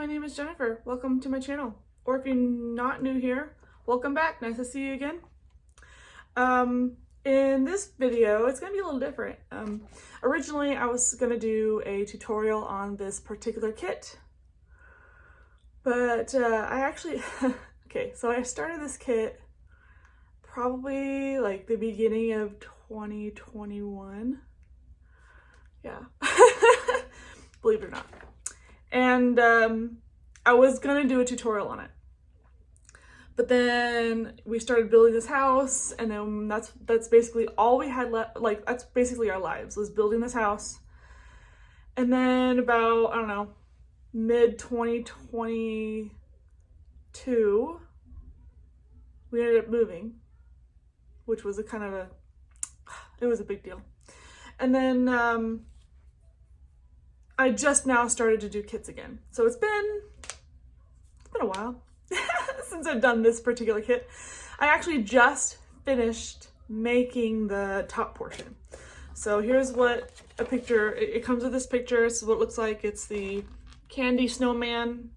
name is Jennifer. Welcome to my channel. Or if you're not new here, welcome back. Nice to see you again. In this video, it's going to be a little different. Originally, I was going to do a tutorial on this particular kit, but I actually, okay, so I started this kit probably like the beginning of 2021. Yeah, believe it or not. And I was gonna do a tutorial on it, but then we started building this house, and then that's basically all we had left. Like, that's basically our lives, was building this house. And then about, I don't know, mid 2022, we ended up moving, which was it was a big deal. And then I just now started to do kits again. So it's been a while since I've done this particular kit. I actually just finished making the top portion. So here's what a picture, it comes with this picture. This is what it looks like. It's the Candy Snowman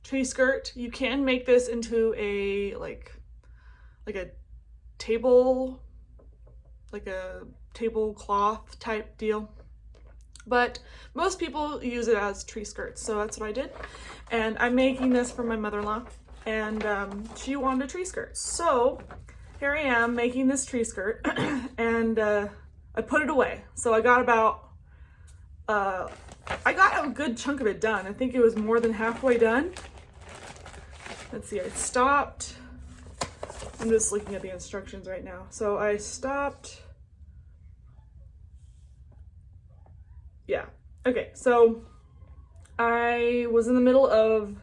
tree skirt. You can make this into a like a tablecloth type deal. But most people use it as tree skirts, so that's what I did. And I'm making this for my mother-in-law, and she wanted a tree skirt. So here I am making this tree skirt, and I put it away. So I got about, I got a good chunk of it done. I think it was more than halfway done. Let's see, I stopped. I'm just looking at the instructions right now. So I stopped. Yeah. Okay, so I was in the middle of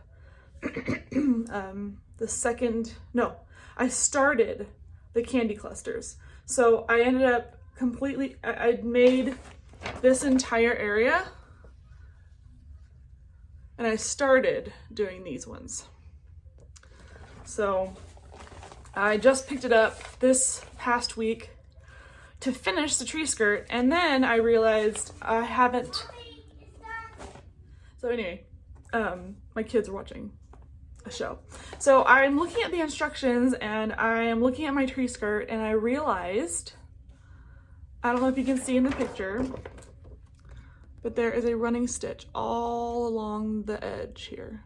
I started the candy clusters. So I ended up I'd made this entire area, and I started doing these ones. So I just picked it up this past week to finish the tree skirt, and then I realized I haven't. So anyway, my kids are watching a show. So I'm looking at the instructions, and I am looking at my tree skirt, and I realized, I don't know if you can see in the picture, but there is a running stitch all along the edge here.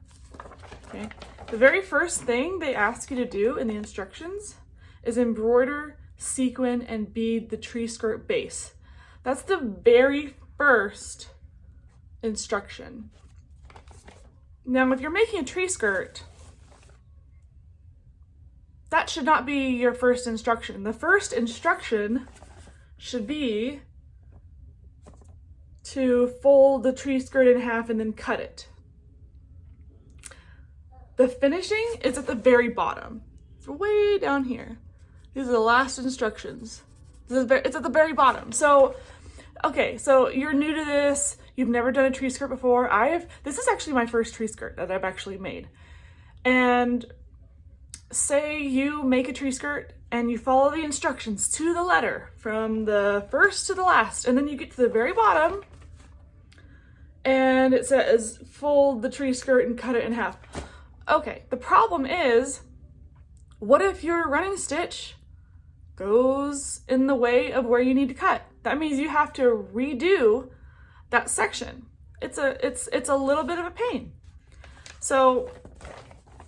Okay. The very first thing they ask you to do in the instructions is embroider, sequin, and bead the tree skirt base. That's the very first instruction. Now, if you're making a tree skirt, that should not be your first instruction. The first instruction should be to fold the tree skirt in half and then cut it. The finishing is at the very bottom. It's way down here. These are the last instructions. It's at the very bottom. So, okay, so you're new to this. You've never done a tree skirt before. This is actually my first tree skirt that I've actually made. And say you make a tree skirt and you follow the instructions to the letter from the first to the last, and then you get to the very bottom and it says fold the tree skirt and cut it in half. Okay, the problem is, what if your running stitch goes in the way of where you need to cut? That means you have to redo that section. It's a little bit of a pain. So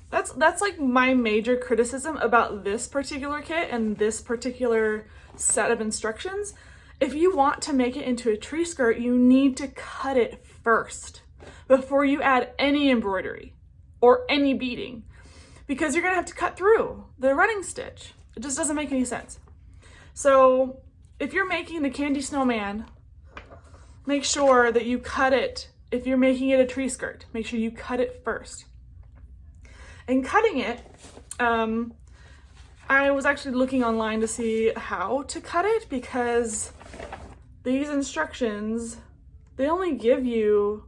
that's like my major criticism about this particular kit and this particular set of instructions. If you want to make it into a tree skirt, you need to cut it first before you add any embroidery or any beading, because you're gonna have to cut through the running stitch. It just doesn't make any sense. So if you're making the Candy Snowman, make sure that you cut it. If you're making it a tree skirt, make sure you cut it first. And cutting it, I was actually looking online to see how to cut it, because these instructions, they only give you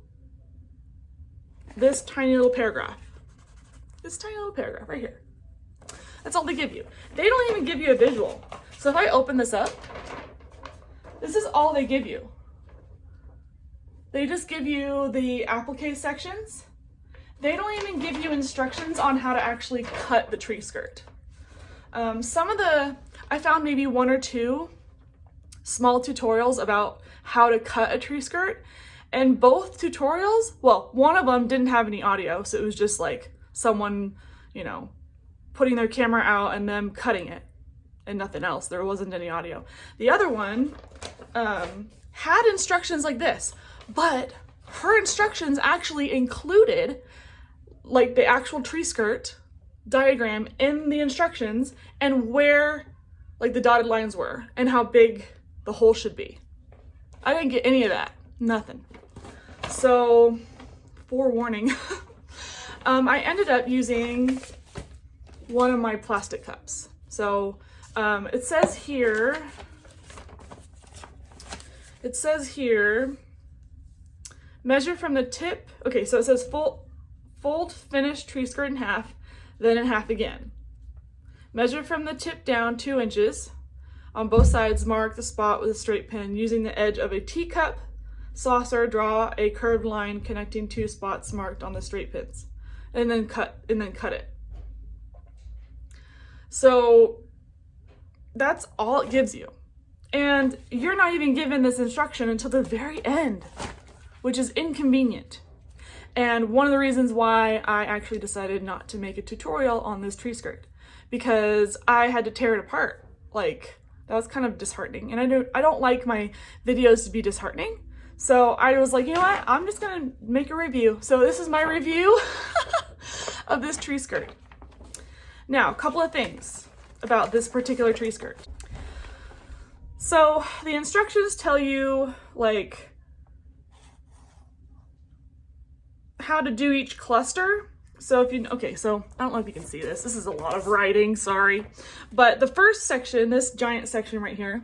this tiny little paragraph. This tiny little paragraph right here. That's all they give you. They don't even give you a visual. So if I open this up, this is all they give you. They just give you the applique sections, they don't even give you instructions on how to actually cut the tree skirt. I found maybe 1 or 2 small tutorials about how to cut a tree skirt, and both tutorials, well, one of them didn't have any audio, so it was just like someone, you know, putting their camera out and them cutting it and nothing else. There wasn't any audio. The other one had instructions like this, but her instructions actually included like the actual tree skirt diagram in the instructions and where like the dotted lines were and how big the hole should be. I didn't get any of that, nothing. So, forewarning, I ended up using one of my plastic cups. So it says here, measure from the tip. Okay, so it says fold finished tree skirt in half, then in half again. Measure from the tip down 2 inches. On both sides, mark the spot with a straight pin. Using the edge of a teacup saucer, draw a curved line connecting 2 spots marked on the straight pins, and then cut it. So that's all it gives you. And you're not even given this instruction until the very end, which is inconvenient. And one of the reasons why I actually decided not to make a tutorial on this tree skirt, because I had to tear it apart. Like, that was kind of disheartening. And I don't like my videos to be disheartening. So I was like, you know what? I'm just gonna make a review. So this is my review of this tree skirt. Now, a couple of things about this particular tree skirt. So the instructions tell you like how to do each cluster. So so I don't know if you can see this. This is a lot of writing, sorry. But the first section, this giant section right here,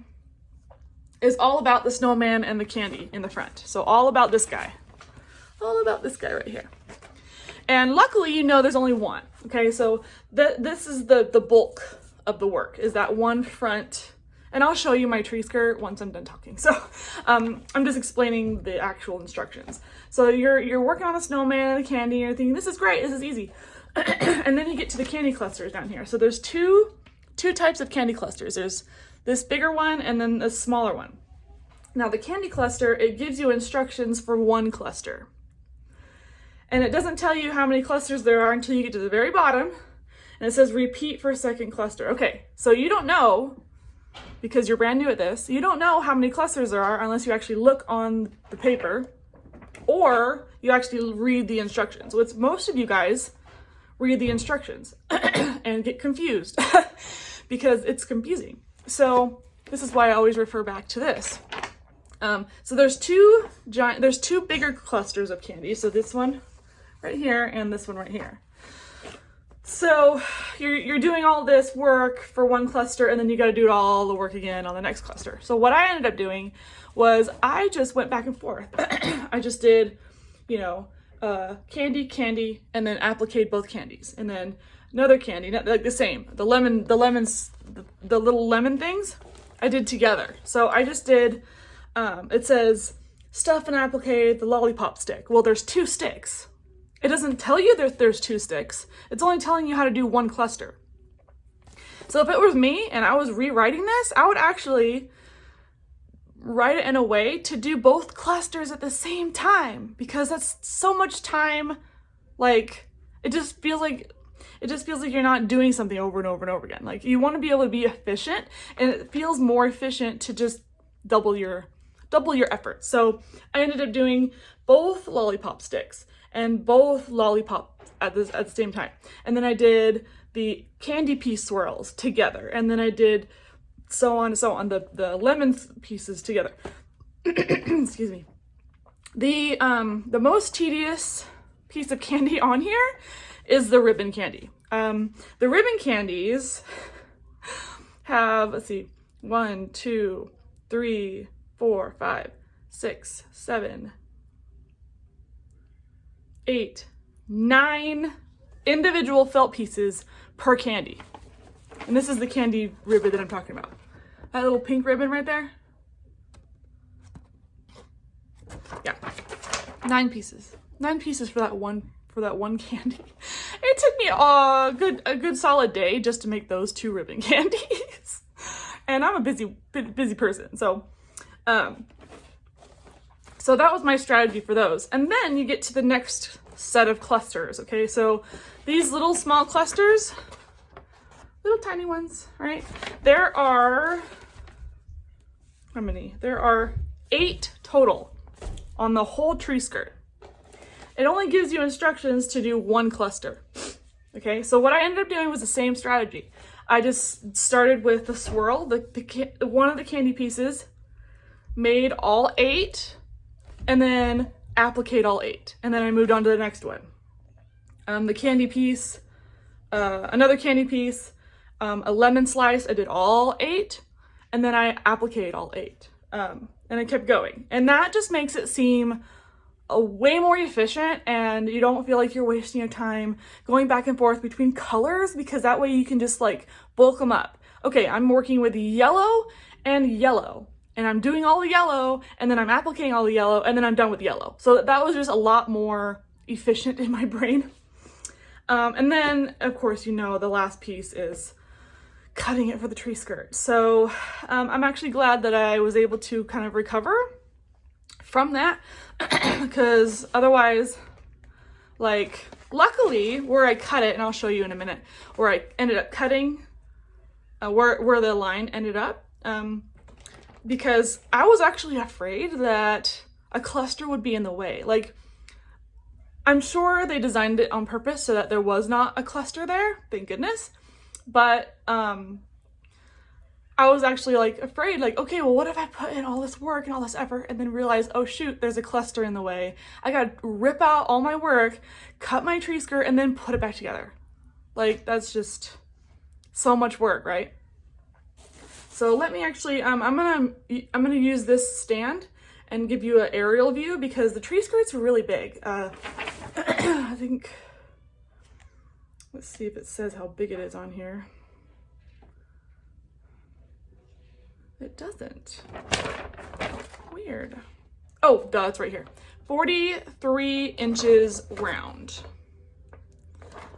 is all about the snowman and the candy in the front. So all about this guy. All about this guy right here. And luckily, you know, there's only one. Okay, so this is the bulk of the work, is that one front. And I'll show you my tree skirt once I'm done talking. So I'm just explaining the actual instructions. So you're working on the snowman and the candy and you're thinking, this is great, this is easy. And then you get to the candy clusters down here. So there's two types of candy clusters. There's this bigger one and then the smaller one. Now the candy cluster, it gives you instructions for one cluster. And it doesn't tell you how many clusters there are until you get to the very bottom. And it says repeat for second cluster. Okay, so you don't know, because you're brand new at this, you don't know how many clusters there are unless you actually look on the paper or you actually read the instructions. Which most of you guys read the instructions and get confused because it's confusing. So this is why I always refer back to this. So there's two bigger clusters of candy. So this one right here and this one right here. So you're doing all this work for one cluster and then you got to do all the work again on the next cluster. So what I ended up doing was I just went back and forth. I just did, you know, candy, and then appliqued both candies, and then another candy, like the same. The little lemon things I did together. So I just did, it says stuff and applique the lollipop stick. Well, there's 2 sticks. It doesn't tell you that there's 2 sticks. It's only telling you how to do one cluster. So if it was me and I was rewriting this, I would actually write it in a way to do both clusters at the same time, because that's so much time. Like, it just feels like you're not doing something over and over and over again. Like, you want to be able to be efficient, and it feels more efficient to just double your effort. So I ended up doing both lollipop sticks and both lollipops at the same time. And then I did the candy piece swirls together. And then I did so on and so on, the lemon pieces together. Excuse me. The most tedious piece of candy on here is the ribbon candy. The ribbon candies have, let's see, 1, 2, 3, 4, 5, 6, 7, 8, 9 individual felt pieces per candy. And this is the candy ribbon that I'm talking about. That little pink ribbon right there. Yeah, 9 pieces. 9 pieces for that one for that one candy. It took me a good solid day just to make those 2 ribbon candies. And I'm a busy person, so so that was my strategy for those. And then you get to the next set of clusters, okay? So these little small clusters, little tiny ones, right? There are, how many? There are 8 total on the whole tree skirt. It only gives you instructions to do 1 cluster, okay? So what I ended up doing was the same strategy. I just started with the swirl, one of the candy pieces, made all 8, and then appliqued all 8. And then I moved on to the next one. The candy piece, another candy piece, a lemon slice, I did all 8, and then I appliqued all 8. And I kept going. And that just makes it seem way more efficient, and you don't feel like you're wasting your time going back and forth between colors, because that way you can just like bulk them up. Okay, I'm working with yellow and yellow, and I'm doing all the yellow, and then I'm appliquing all the yellow, and then I'm done with yellow. So that was just a lot more efficient in my brain. And then, of course, you know, the last piece is cutting it for the tree skirt. So I'm actually glad that I was able to kind of recover from that, because otherwise, like, luckily where I cut it, and I'll show you in a minute, where I ended up cutting, where the line ended up, because I was actually afraid that a cluster would be in the way. Like, I'm sure they designed it on purpose so that there was not a cluster there, thank goodness, but I was actually like afraid, like, okay, well, what if I put in all this work and all this effort and then realize, oh shoot, there's a cluster in the way. I gotta rip out all my work, cut my tree skirt, and then put it back together. Like, that's just so much work, right? So let me actually, I'm gonna use this stand and give you an aerial view, because the tree skirt's really big. I think, let's see if it says how big it is on here. It doesn't. Weird. Oh, duh, it's right here. 43 inches round.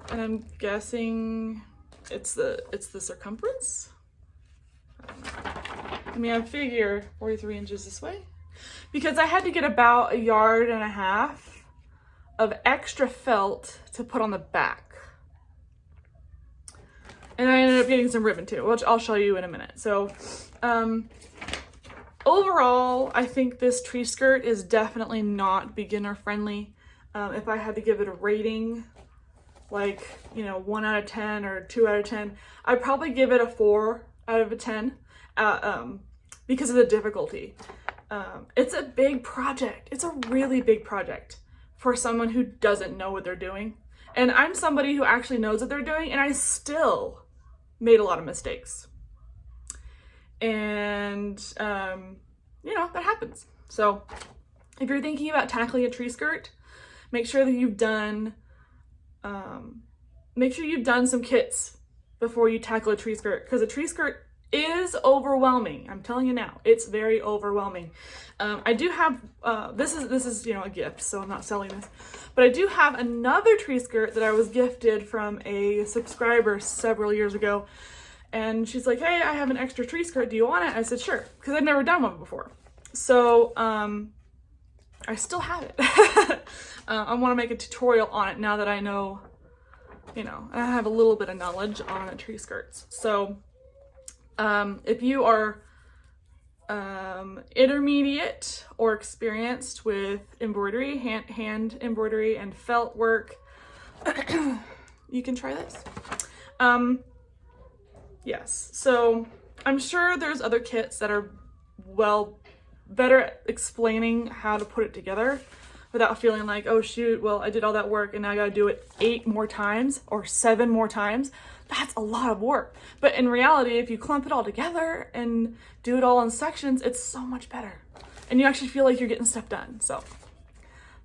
And I'm guessing it's the circumference? I don't know. I mean, I figure 43 inches this way, because I had to get about 1.5 yards of extra felt to put on the back. And I ended up getting some ribbon too, which I'll show you in a minute. So overall, I think this tree skirt is definitely not beginner friendly. If I had to give it a rating, like, you know, 1 out of 10 or 2 out of 10, I'd probably give it a 4 out of 10 because of the difficulty. It's a big project. It's a really big project for someone who doesn't know what they're doing. And I'm somebody who actually knows what they're doing, and I still made a lot of mistakes. And, you know, that happens. So if you're thinking about tackling a tree skirt, make sure that you've done, some kits before you tackle a tree skirt, because a tree skirt is overwhelming. I'm telling you now, it's very overwhelming. I do have, this is, you know, a gift, so I'm not selling this, but I do have another tree skirt that I was gifted from a subscriber several years ago. And she's like, hey, I have an extra tree skirt. Do you want it? I said, sure, because I'd never done one before. So I still have it. I want to make a tutorial on it now that I know, you know, I have a little bit of knowledge on tree skirts. So if you are intermediate or experienced with embroidery, hand embroidery and felt work, you can try this. Yes, so I'm sure there's other kits that are, well, better at explaining how to put it together without feeling like, oh shoot, well, I did all that work and now I gotta do it 8 more times or 7 more times. That's a lot of work. But in reality, if you clump it all together and do it all in sections, it's so much better. And you actually feel like you're getting stuff done. So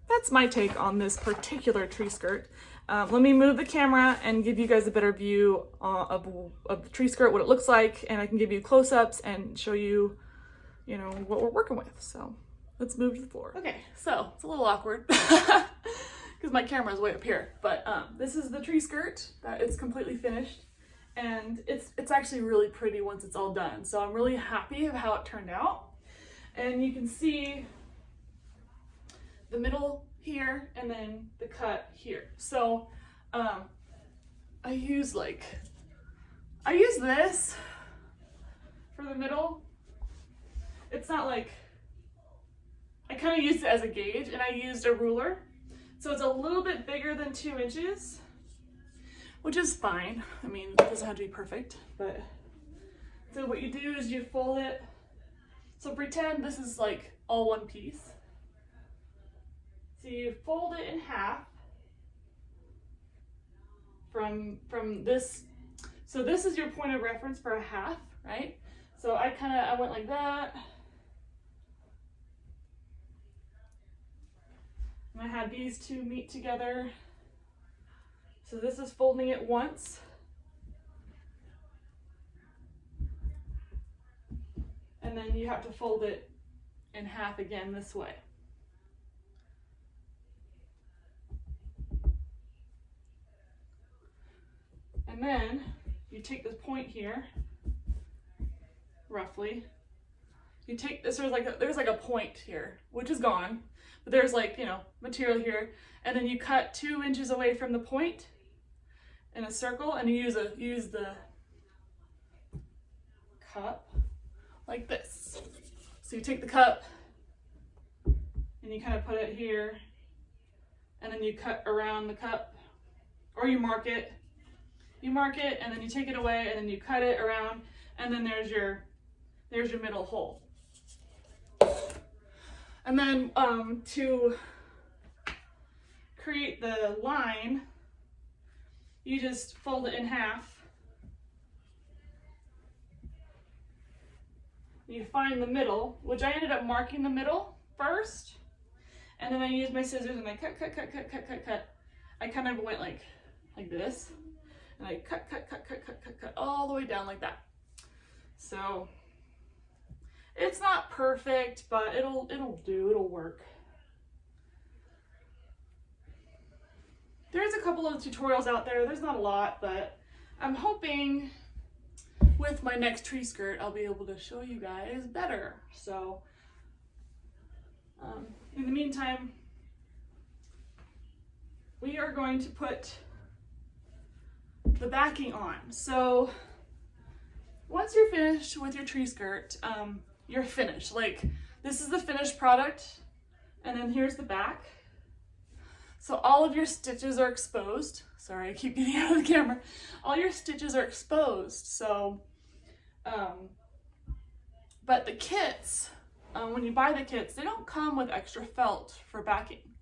that's my take on this particular tree skirt. Let me move the camera and give you guys a better view of the tree skirt, what it looks like, and I can give you close-ups and show you, you know, what we're working with. So let's move to the floor. Okay, so it's a little awkward because my camera is way up here. But this is the tree skirt that is completely finished, and it's actually really pretty once it's all done. So I'm really happy of how it turned out. And you can see the middle here and then the cut here. So I use this for the middle. It's not like, I kind of used it as a gauge, and I used a ruler. So it's a little bit bigger than 2 inches, which is fine. I mean, it doesn't have to be perfect, but so what you do is you fold it. So pretend this is like all one piece. So you fold it in half from this. So this is your point of reference for a half, right? So I went like that. And I had these two meet together. So this is folding it once. And then you have to fold it in half again this way. And then you take this point here, roughly. You take this, there's like a point here, which is gone, but there's like, you know, material here. And then you cut 2 inches away from the point in a circle, and you use the cup like this. So you take the cup and you kind of put it here, and then you cut around the cup, or you mark it. You mark it, and then you take it away, and then you cut it around, and then there's your middle hole. And then to create the line, you just fold it in half. You find the middle, which I ended up marking the middle first, and then I used my scissors and I cut. I kind of went like this, and I cut all the way down like that. So it's not perfect, but it'll do, it'll work. There's a couple of tutorials out there. There's not a lot, but I'm hoping with my next tree skirt, I'll be able to show you guys better. So in the meantime, we are going to put the backing on. So once you're finished with your tree skirt, you're finished. Like, this is the finished product, and then here's the back. So all of your stitches are exposed. Sorry, I keep getting out of the camera. All your stitches are exposed. So, but the kits, when you buy the kits, they don't come with extra felt for backing.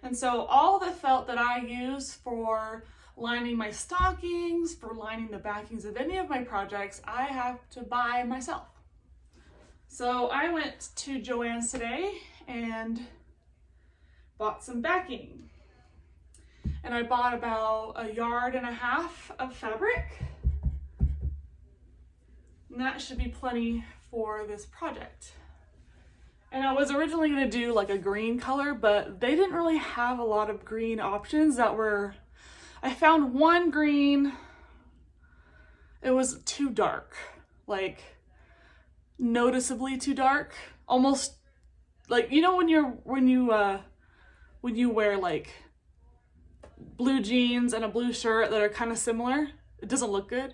And so all the felt that I use for lining my stockings, for lining the backings of any of my projects, I have to buy myself. So I went to Joann's today and bought some backing. And I bought about 1.5 yards of fabric. And that should be plenty for this project. And I was originally going to do like a green color, but they didn't really have a lot of green options that were, I found one green, it was too dark, like noticeably too dark, almost like, you know, when you wear like blue jeans and a blue shirt that are kind of similar, it doesn't look good.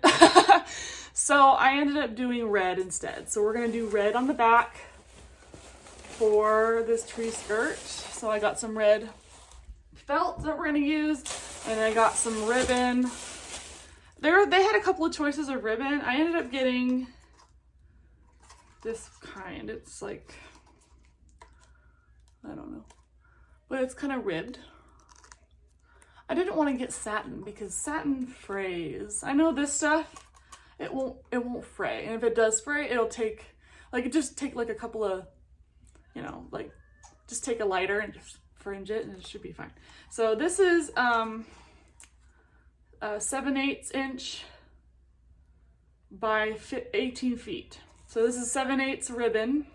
So I ended up doing red instead. So we're gonna do red on the back for this tree skirt. So I got some red felt that we're gonna use, and I got some ribbon. They had a couple of choices of ribbon. I ended up getting this kind. It's like, I don't know, but it's kind of ribbed. I didn't want to get satin because satin frays. I know this stuff, it won't fray, and if it does fray, it'll take just take like a couple of, you know, like just take a lighter and just fringe it, and it should be fine. So this is 7/8 inch by 18 feet. So this is 7/8 ribbon.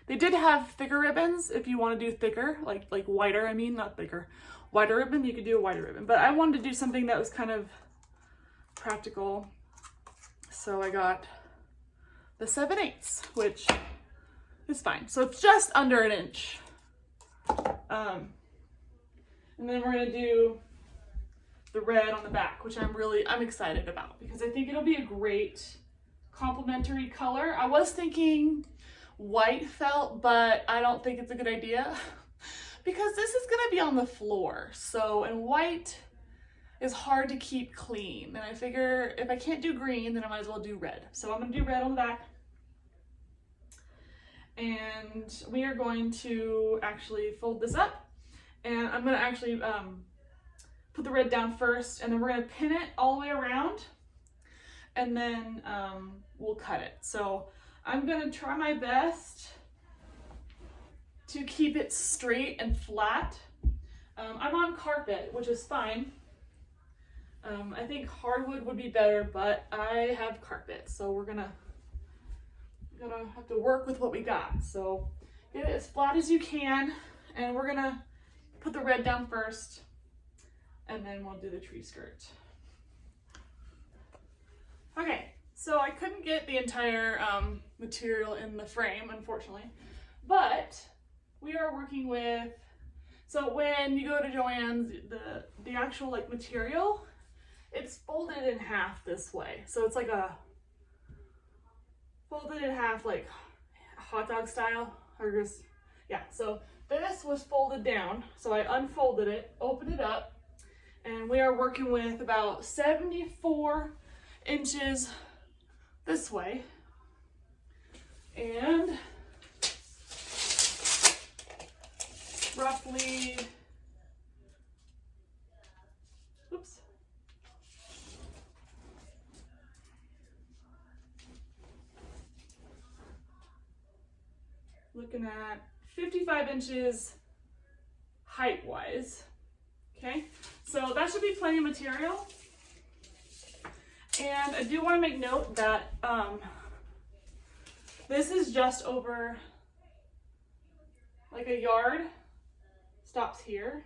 They did have thicker ribbons if you want to do thicker, like whiter, I mean, not thicker. Wider ribbon, you could do a wider ribbon. But I wanted to do something that was kind of practical. So I got the 7/8, which is fine. So it's just under an inch. And then we're gonna do the red on the back, which I'm excited about because I think it'll be a great complementary color. I was thinking white felt, but I don't think it's a good idea because this is gonna be on the floor. So, and white is hard to keep clean. And I figure if I can't do green, then I might as well do red. So I'm gonna do red on the back. And we are going to actually fold this up. And I'm gonna actually put the red down first, and then we're gonna pin it all the way around, and then we'll cut it. So I'm gonna try my best to keep it straight and flat. I'm on carpet, which is fine. I think hardwood would be better, but I have carpet, so we're gonna have to work with what we got. So get it as flat as you can, and we're gonna put the red down first, and then we'll do the tree skirt. Okay, so I couldn't get the entire material in the frame, unfortunately, but we are working with, so when you go to Joann's, the actual like material, it's folded in half this way. So it's like a folded in half, like hot dog style, or just, yeah. So this was folded down. So I unfolded it, opened it up, and we are working with about 74 inches this way. And roughly, oops. Looking at 55 inches height-wise, okay? So that should be plenty of material. And I do want to make note that this is just over like a yard, stops here.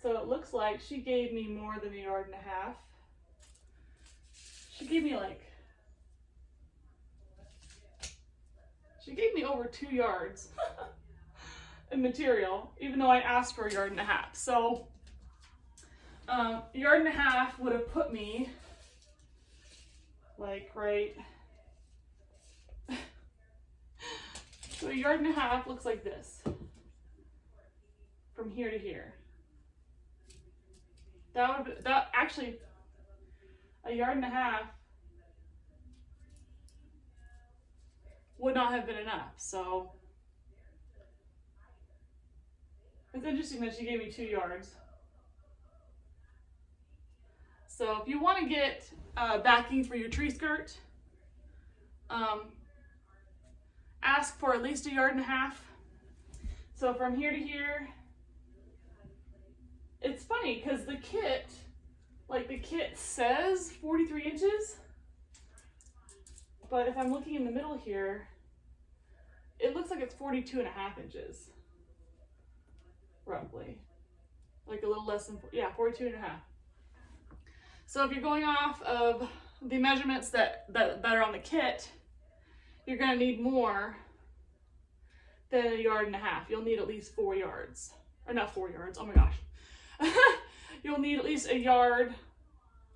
So it looks like she gave me more than a yard and a half. She gave me over 2 yards in material, even though I asked for a yard and a half. So a yard and a half would have put me like right, so a yard and a half looks like this from here to here. That actually, a yard and a half would not have been enough. So it's interesting that she gave me 2 yards. So if you want to get backing for your tree skirt, ask for at least a yard and a half. So from here to here, it's funny because the kit says 43 inches, but if I'm looking in the middle here, it looks like it's 42 and a half inches, roughly. Like a little less than, yeah, 42 and a half. So if you're going off of the measurements that are on the kit, you're gonna need more than a yard and a half. You'll need at least 4 yards. Or not 4 yards, oh my gosh. You'll need at least a yard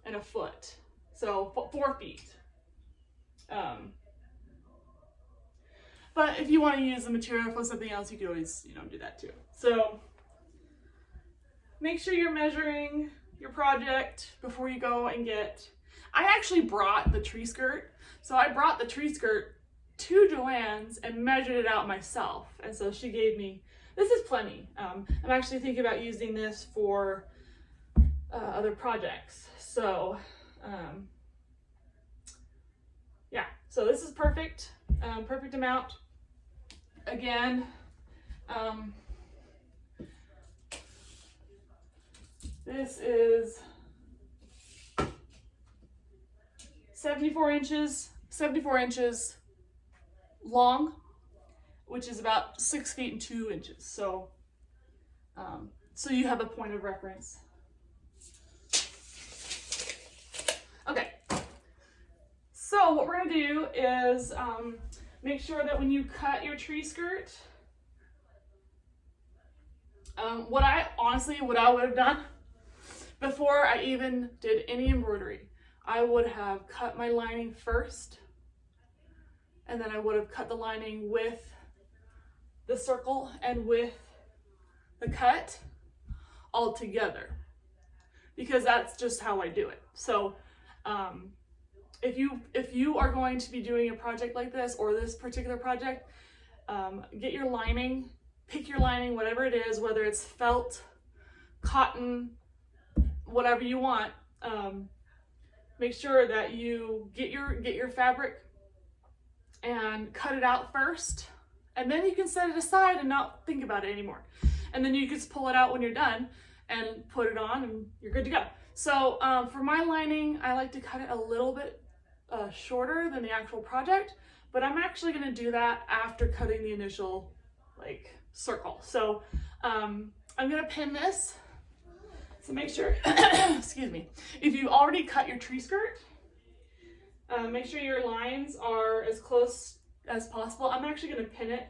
and a foot. So 4 feet. But if you want to use the material for something else, you can always, do that too. So make sure you're measuring your project before you go and get, I actually brought the tree skirt. So I brought the tree skirt to Joann's and measured it out myself. And so she gave me, this is plenty. I'm actually thinking about using this for other projects. So yeah, so this is perfect, perfect amount. Again, this is 74 inches long, which is about 6 feet and 2 inches. So, so you have a point of reference. Okay. So what we're gonna do is make sure that when you cut your tree skirt, what I would have done before I even did any embroidery, I would have cut my lining first, and then I would have cut the lining with the circle and with the cut all together, because that's just how I do it. So if you are going to be doing a project like this, or this particular project, get your lining, pick your lining, whatever it is, whether it's felt, cotton, whatever you want. Make sure that you get your fabric and cut it out first, and then you can set it aside and not think about it anymore. And then you just pull it out when you're done and put it on, and you're good to go. So for my lining, I like to cut it a little bit shorter than the actual project, but I'm actually going to do that after cutting the initial like circle. So I'm going to pin this. So make sure, excuse me, if you already cut your tree skirt, make sure your lines are as close as possible. I'm actually going to pin it.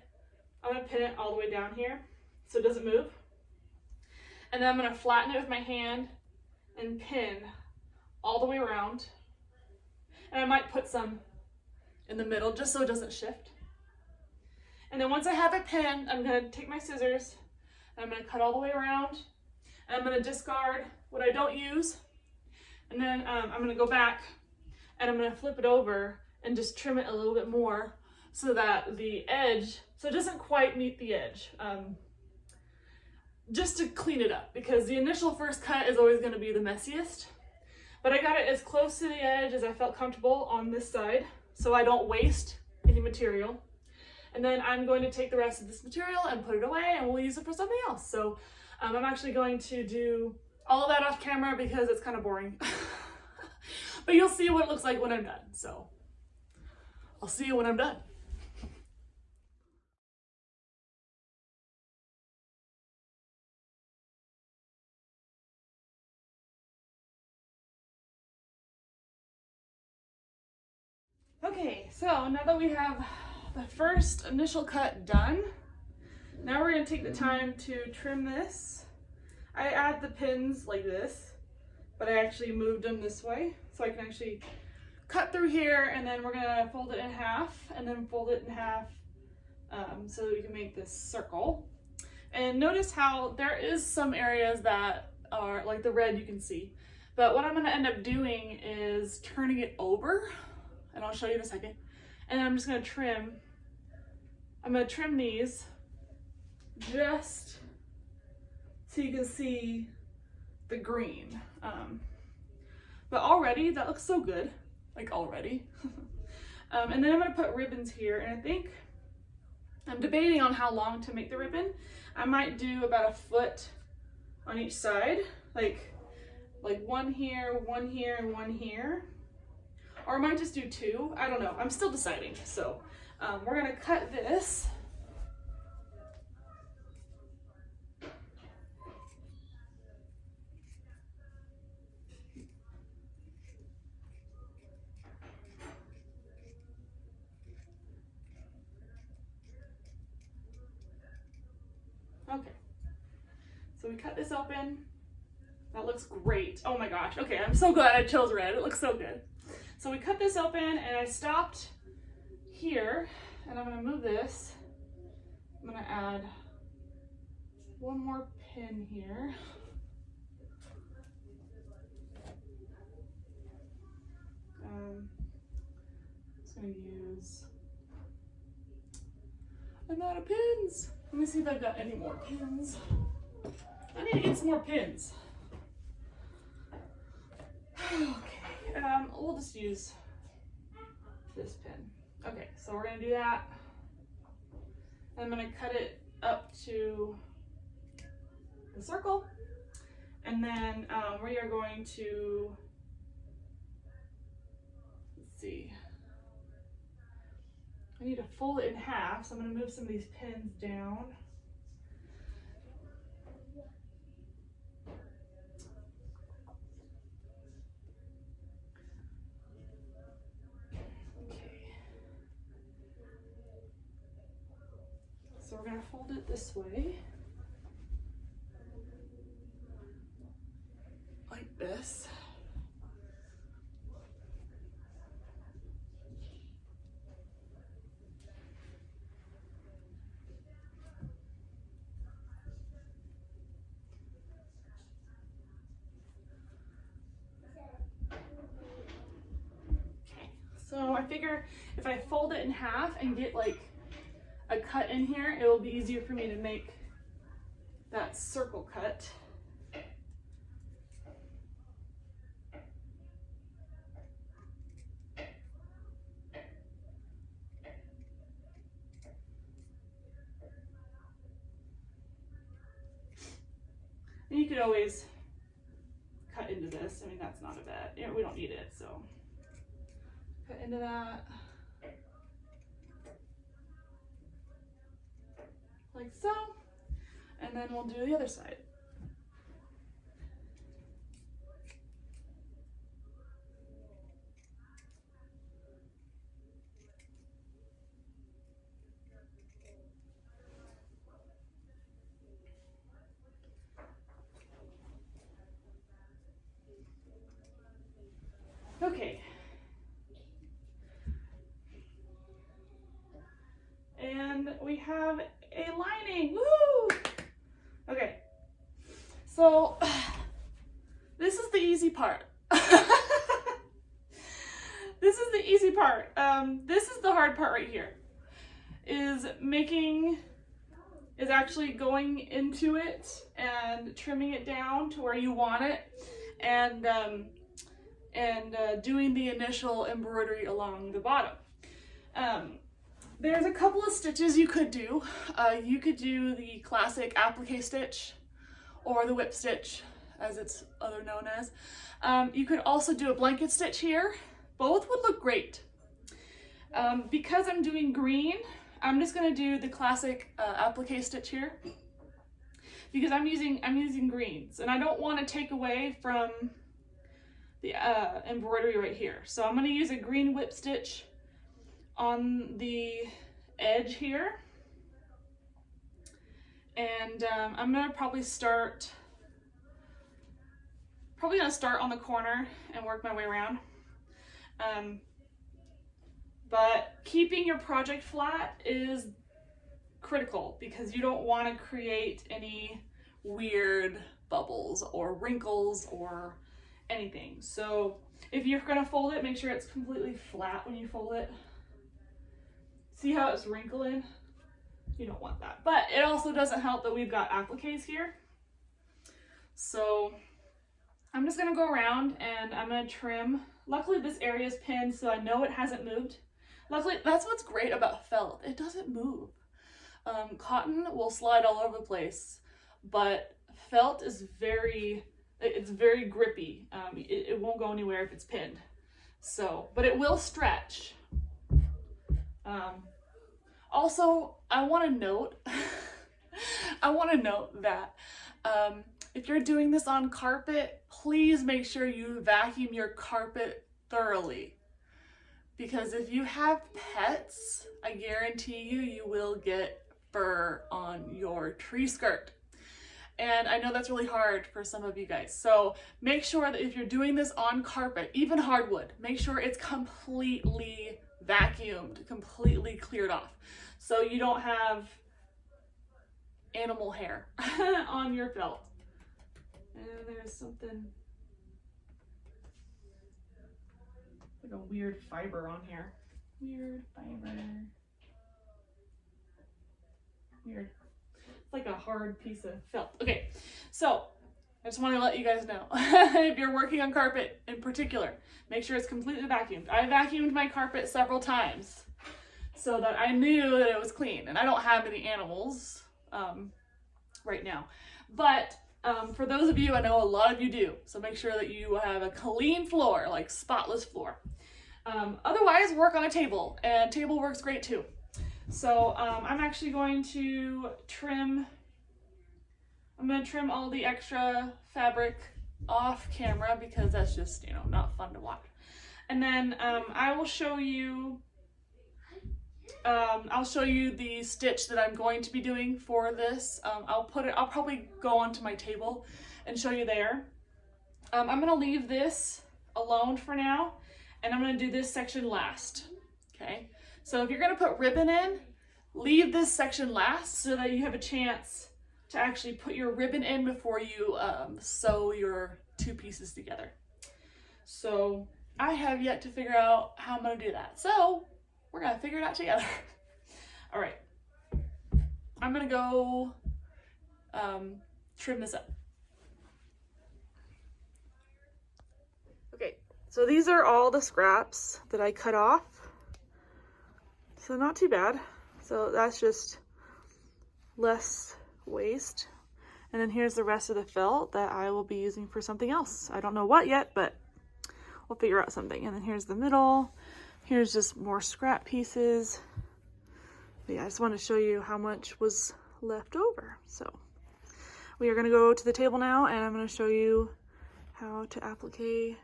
I'm going to pin it all the way down here so it doesn't move. And then I'm going to flatten it with my hand and pin all the way around. And I might put some in the middle just so it doesn't shift. And then once I have it pinned, I'm going to take my scissors and I'm going to cut all the way around. And I'm going to discard what I don't use. And then I'm going to go back and I'm going to flip it over and just trim it a little bit more so that the edge, so it doesn't quite meet the edge. Just to clean it up, because the initial first cut is always going to be the messiest. But I got it as close to the edge as I felt comfortable on this side, so I don't waste any material. And then I'm going to take the rest of this material and put it away, and we'll use it for something else. So I'm actually going to do all of that off camera because it's kind of boring. But you'll see what it looks like when I'm done. So I'll see you when I'm done. Okay, so now that we have the first initial cut done, now we're going to take the time to trim this. I add the pins like this, but I actually moved them this way so I can actually cut through here, and then we're going to fold it in half and then fold it in half so that we can make this circle. And notice how there is some areas that are like the red you can see, but what I'm going to end up doing is turning it over, and I'll show you in a second. And then I'm just going to trim. I'm going to trim these just so you can see the green. But already that looks so good, like already. And then I'm going to put ribbons here, and I think I'm debating on how long to make the ribbon. I might do about 1 foot on each side, like one here, and one here. Or I might just do 2. I don't know. I'm still deciding. So we're going to cut this. Okay. So we cut this open. That looks great. Oh my gosh. Okay, I'm so glad I chose red. It looks so good. So we cut this open, and I stopped here, and I'm going to move this. I'm going to add one more pin here. I'm just going to use, I'm out of pins. Let me see if I've got any more pins. I need to get some more pins. Okay, we'll just use this pin. Okay, so we're gonna do that. I'm gonna cut it up to the circle, and then we are going to, let's see, I need to fold it in half, so I'm going to move some of these pins down. Okay. So we're going to fold it this way. Like this. So I figure if I fold it in half and get like a cut in here, it will be easier for me to make that circle cut. And you could always cut into this. I mean, that's not a bad, you know, we don't need it, so. Cut into that. Like so. And then we'll do the other side. Okay. And we have a lining. Woo! Okay. So this is the easy part. This is the easy part. This is the hard part right here. Is actually going into it and trimming it down to where you want it, and doing the initial embroidery along the bottom. There's a couple of stitches you could do. You could do the classic applique stitch or the whip stitch, as it's other known as. You could also do a blanket stitch here. Both would look great. Because I'm doing green, I'm just gonna do the classic applique stitch here, because I'm using greens and I don't want to take away from the embroidery right here. So I'm going to use a green whip stitch on the edge here, and I'm going to probably start on the corner and work my way around. But keeping your project flat is critical, because you don't want to create any weird bubbles or wrinkles or anything. So if you're going to fold it, make sure it's completely flat when you fold it. See how it's wrinkling? You don't want that. But it also doesn't help that we've got appliques here. So I'm just going to go around and I'm going to trim. Luckily this area is pinned, so I know it hasn't moved. Luckily, that's what's great about felt. It doesn't move. Cotton will slide all over the place, but felt is very grippy. It won't go anywhere if it's pinned. So, but it will stretch. Also, I want to note, that if you're doing this on carpet, please make sure you vacuum your carpet thoroughly. Because if you have pets, I guarantee you will get fur on your tree skirt. And I know that's really hard for some of you guys. So make sure that if you're doing this on carpet, even hardwood, make sure it's completely vacuumed, completely cleared off. So you don't have animal hair on your felt. And there's something, like a weird fiber on here. Weird fiber. Weird. It's like a hard piece of felt. Okay, so I just want to let you guys know, if you're working on carpet in particular, make sure it's completely vacuumed. I vacuumed my carpet several times so that I knew that it was clean. And I don't have any animals right now. But for those of you, I know a lot of you do. So make sure that you have a clean floor, like spotless floor. Otherwise, work on a table, and table works great too. So I'm actually going to trim, all the extra fabric off camera because that's just, you know, not fun to watch. And then I will show you, I'll show you the stitch that I'm going to be doing for this. I'll probably go onto my table and show you there. I'm gonna leave this alone for now, and I'm gonna do this section last, okay? So if you're gonna put ribbon in, leave this section last so that you have a chance to actually put your ribbon in before you sew your two pieces together. So I have yet to figure out how I'm gonna do that. So we're gonna figure it out together. All right, I'm gonna go trim this up. Okay, so these are all the scraps that I cut off. So not too bad. So that's just less waste. And then here's the rest of the felt that I will be using for something else. I don't know what yet, but we'll figure out something. And then here's the middle. Here's just more scrap pieces. But yeah, I just want to show you how much was left over. So we are going to go to the table now, and I'm going to show you how to applique.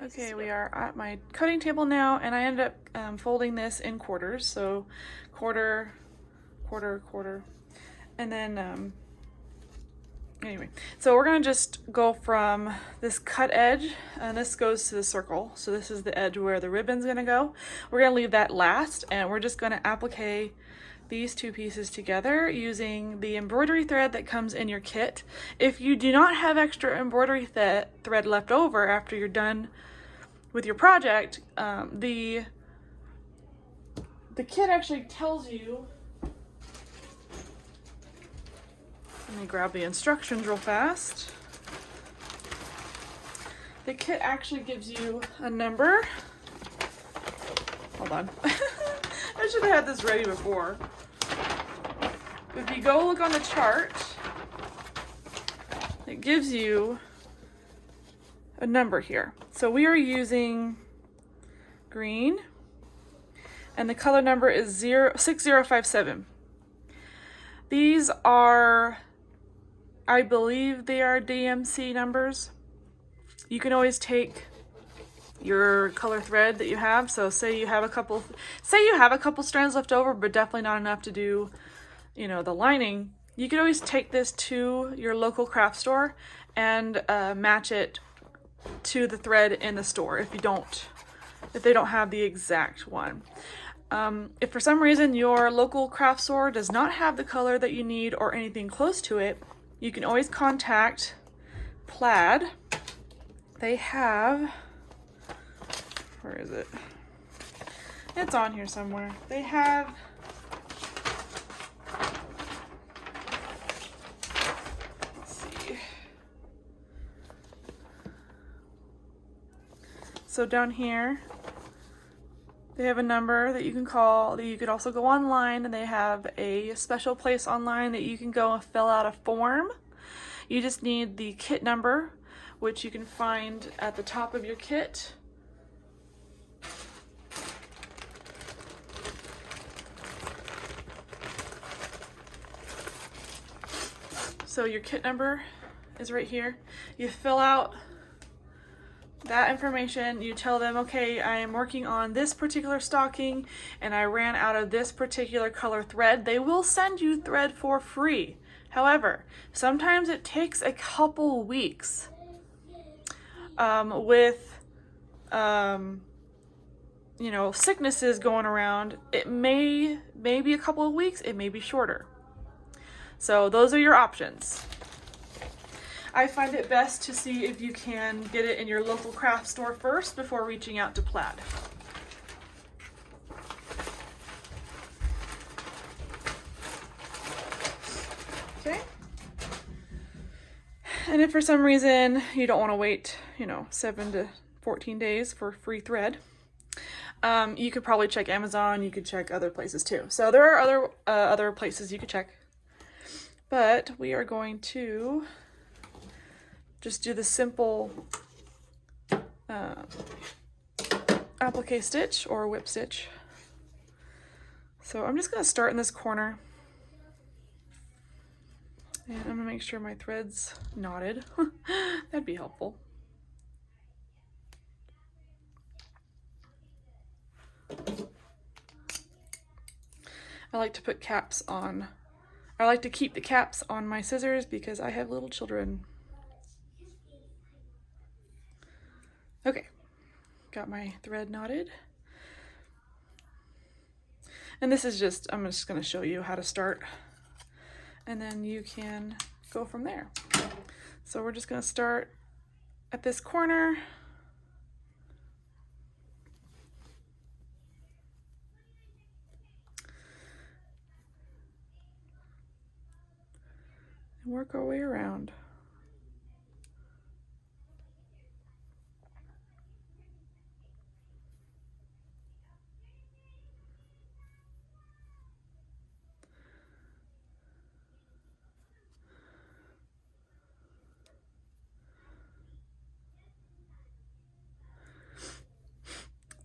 Okay, we are at my cutting table now, and I ended up folding this in quarters. So quarter, quarter, quarter. And then, anyway, so we're gonna just go from this cut edge, and this goes to the circle. So this is the edge where the ribbon's gonna go. We're gonna leave that last, and we're just gonna applique these two pieces together using the embroidery thread that comes in your kit. If you do not have extra embroidery thread left over after you're done with your project, the kit actually tells you. Let me grab the instructions real fast. The kit actually gives you a number. Hold on. I should have had this ready before. If you go look on the chart, it gives you a number here. So we are using green, and the color number is 6057. These are, I believe they are DMC numbers. You can always take your color thread that you have. So say you have a couple strands left over, but definitely not enough to do, you know, the lining. You can always take this to your local craft store and match it to the thread in the store if they don't have the exact one. If for some reason your local craft store does not have the color that you need or anything close to it, you can always contact Plaid. They have, where is it? It's on here somewhere. They have, let's see. So down here, they have a number that you can call. You could also go online, and they have a special place online that you can go and fill out a form. You just need the kit number, which you can find at the top of your kit. So your kit number is right here. You fill out that information, you tell them, okay, I am working on this particular stocking and I ran out of this particular color thread. They will send you thread for free. However, sometimes it takes a couple weeks. With you know, sicknesses going around, it may be a couple of weeks, it may be shorter. So those are your options. I find it best to see if you can get it in your local craft store first before reaching out to Plaid. Okay. And if for some reason you don't want to wait, you know, 7 to 14 days for free thread, you could probably check Amazon. You could check other places too. So there are other places you could check. But we are going to just do the simple applique stitch or whip stitch. So I'm just going to start in this corner, and I'm going to make sure my thread's knotted. That'd be helpful. I like to put caps on. I like to keep the caps on my scissors because I have little children. Okay, got my thread knotted. And this is just, I'm just going to show you how to start, and then you can go from there. So we're just going to start at this corner. And work our way around.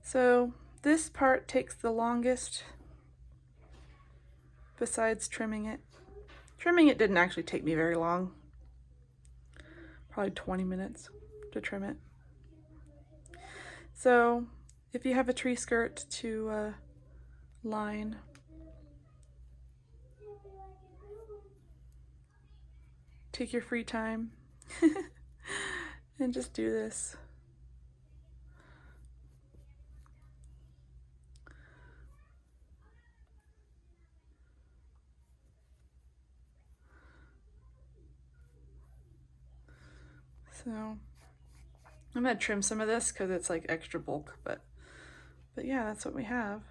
So this part takes the longest besides trimming it. Trimming it didn't actually take me very long. Probably 20 minutes to trim it. So if you have a tree skirt to line, take your free time and just do this. So I'm gonna trim some of this because it's like extra bulk, but yeah, that's what we have.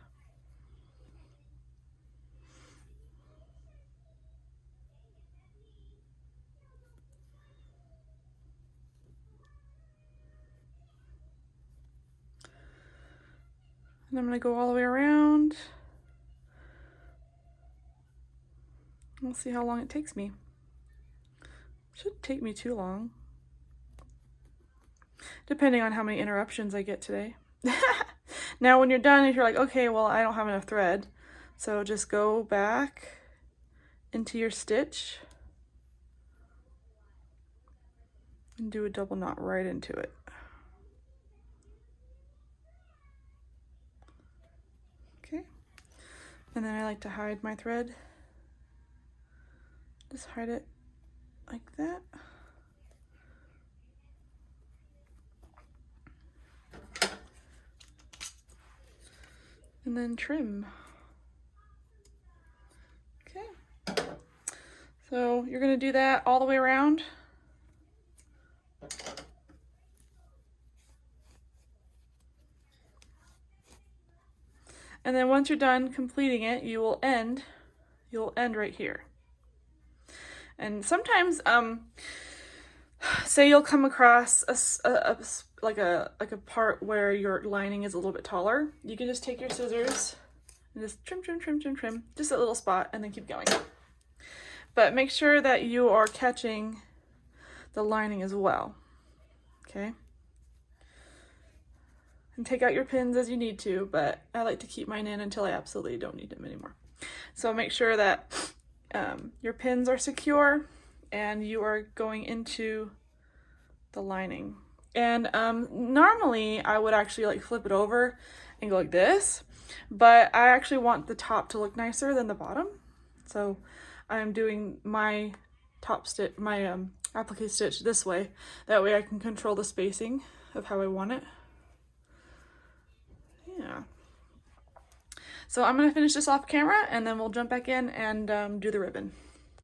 And I'm gonna go all the way around. We'll see how long it takes me. Shouldn't take me too long, depending on how many interruptions I get today. Now when you're done, if you're like, okay, well, I don't have enough thread, so just go back into your stitch and do a double knot right into it. Okay, and then I like to hide my thread. Just hide it like that. And then trim. Okay. So you're going to do that all the way around. And then once you're done completing it, you'll end right here. And sometimes, say you'll come across like a part where your lining is a little bit taller, you can just take your scissors and just trim, just a little spot, and then keep going. But make sure that you are catching the lining as well, okay? And take out your pins as you need to, but I like to keep mine in until I absolutely don't need them anymore. So make sure that your pins are secure and you are going into the lining. And normally I would actually like flip it over and go like this, but I actually want the top to look nicer than the bottom. So I'm doing my top stitch, my applique stitch this way. That way I can control the spacing of how I want it. Yeah. So I'm gonna finish this off camera and then we'll jump back in and do the ribbon.